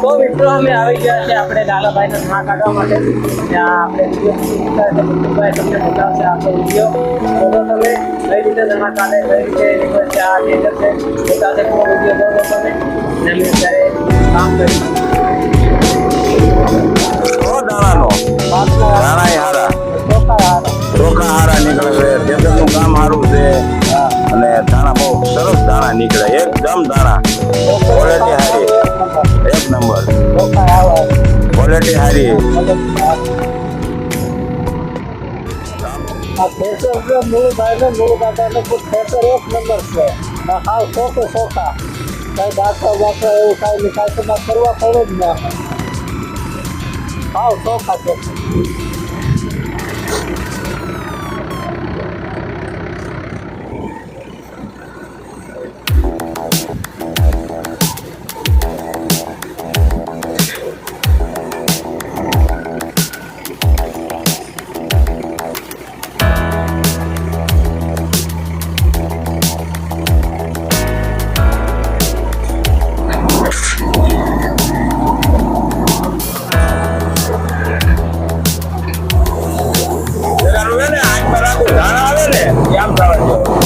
તો મિત્રો અમે આવી ગયા છે આપણે લાલાભાઈને ઘા કાઢવા માટે. ત્યાં આપણે વિડીયો તમને બતાવશે આપણો વિડીયો. તો તમે કઈ રીતે ઘા કાઢે, કઈ રીતે આ ટેલર છે બતાવશે પૂરો વિડીયો જોવો તમે. અને અમે અત્યારે કામ કરીશું. દાણાનો દાણા હારા ચોખા હારા નીકળે છે. ટેબલનું કામ સારું છે અને દાણા બહુ સરસ દાણા નીકળે. એકદમ દાણા ક્વોલિટી સારી, એક નંબર ક્વોલિટી સારી. આ થેસર છે મૂળભાઈને મૂળ કાકાને થેસર એક નંબર છે. હાવ ચોખ્ખે ચોખા, કઈ દાખલા બાખલા એવું કાંઈ નિકાલ કરવા પડે જ ના. હાવ ચોખા છે. દાણા આવે ને આમ થવા દો.